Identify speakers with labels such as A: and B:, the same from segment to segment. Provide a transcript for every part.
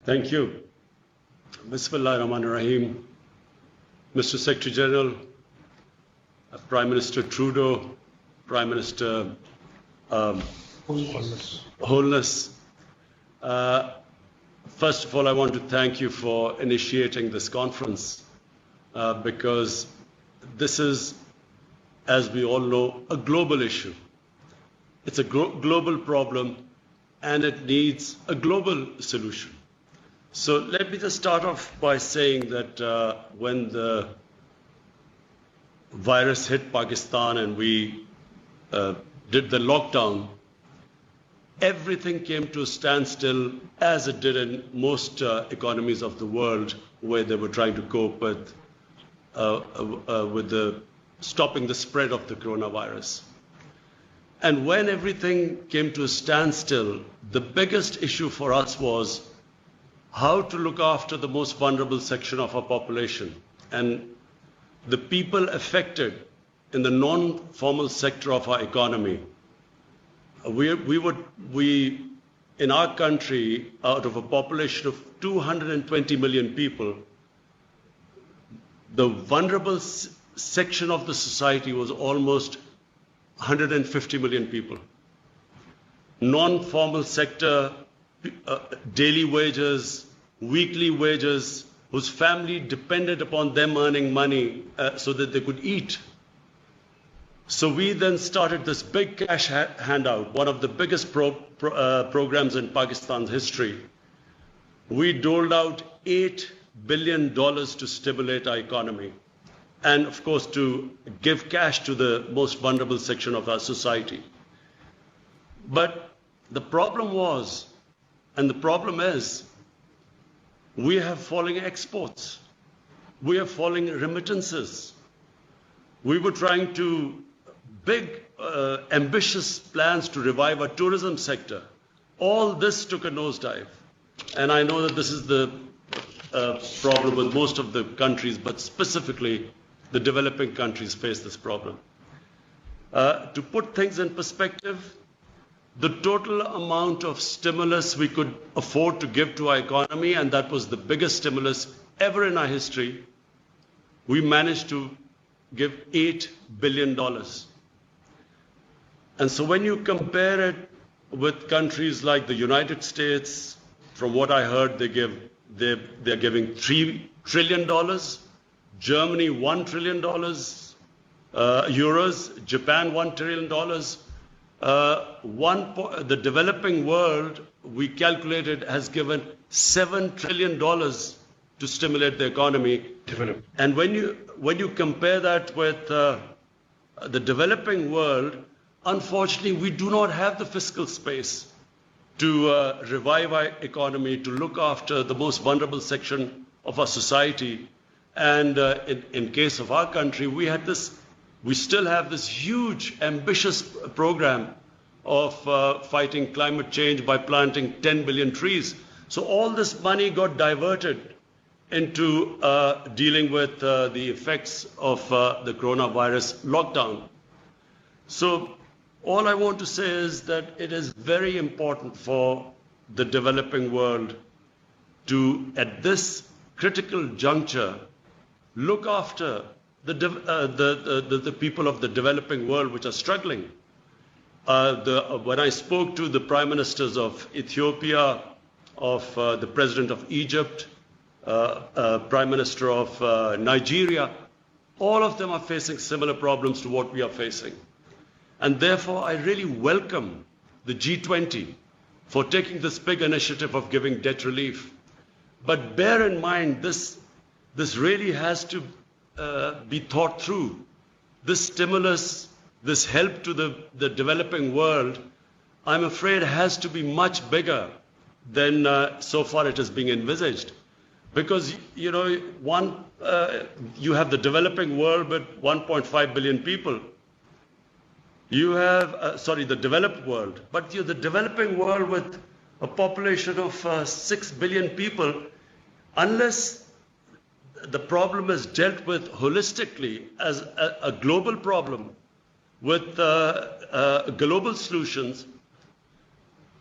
A: Thank you. Bismillah ar-Rahman ar-Rahim. Mr. Secretary General, Prime Minister Trudeau, Prime Minister Holness. First of all, I want to thank you for initiating this conference because this is, as we all know, a global issue. It's a global problem and it needs a global solution. So let me just start off by saying that when the virus hit Pakistan and we did the lockdown, everything came to a standstill, as it did in most economies of the world where they were trying to cope with stopping the spread of the coronavirus. And when everything came to a standstill, the biggest issue for us was how to look after the most vulnerable section of our population. And the people affected in the non-formal sector of our economy. We in our country, out of a population of 220 million people, the vulnerable section of the society was almost 150 million people. Non-formal sector, daily wages, weekly wages, whose family depended upon them earning money so that they could eat. So we then started this big cash handout, one of the biggest programs in Pakistan's history. We doled out $8 billion to stimulate our economy and, of course, to give cash to the most vulnerable section of our society. But the problem was, and the problem is, we have falling exports. We have falling remittances. We were trying to big, ambitious plans to revive our tourism sector. All this took a nosedive. And I know that this is the problem with most of the countries, but specifically the developing countries face this problem. To put things in perspective, the total amount of stimulus we could afford to give to our economy, and that was the biggest stimulus ever in our history, we managed to give $8 billion. And so when you compare it with countries like the United States, from what I heard, they're giving $3 trillion, Germany $1 trillion, euros, Japan $1 trillion. The developing world, we calculated, has given $7 trillion to stimulate the economy. And when you compare that with the developing world, unfortunately, we do not have the fiscal space to revive our economy, to look after the most vulnerable section of our society. And in case of our country, we still have this huge, ambitious program of fighting climate change by planting 10 billion trees. So all this money got diverted into dealing with the effects of the coronavirus lockdown. So all I want to say is that it is very important for the developing world to, at this critical juncture, look after the people of the developing world which are struggling. When I spoke to the prime ministers of Ethiopia, of the president of Egypt, prime minister of Nigeria, all of them are facing similar problems to what we are facing. And therefore, I really welcome the G20 for taking this big initiative of giving debt relief. But bear in mind, this really has to be thought through. This stimulus, this help to the developing world, I'm afraid has to be much bigger than so far it is being envisaged. Because, you know, you have the developing world with 1.5 billion people. You have, the developed world, but the developing world with a population of 6 billion people, unless the problem is dealt with holistically as a global problem with global solutions,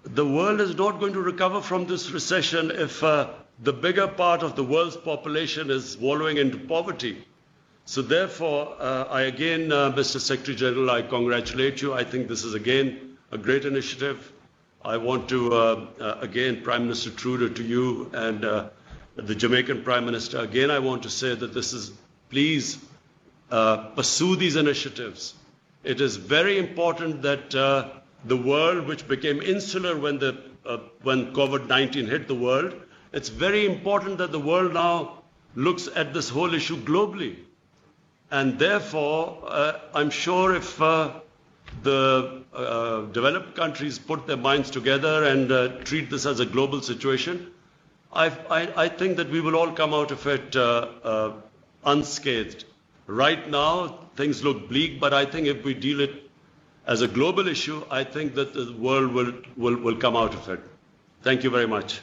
A: the world is not going to recover from this recession if the bigger part of the world's population is wallowing into poverty. So therefore, I again, Mr. Secretary General, I congratulate you. I think this is again a great initiative. I want to, again, Prime Minister Trudeau, to you and the Jamaican Prime Minister, again, I want to say that this is, please pursue these initiatives. It is very important that the world, which became insular when COVID-19 hit the world, it's very important that the world now looks at this whole issue globally. And therefore, I'm sure if the developed countries put their minds together and treat this as a global situation, I think that we will all come out of it unscathed. Right now, things look bleak, but I think if we deal it as a global issue, I think that the world will come out of it. Thank you very much.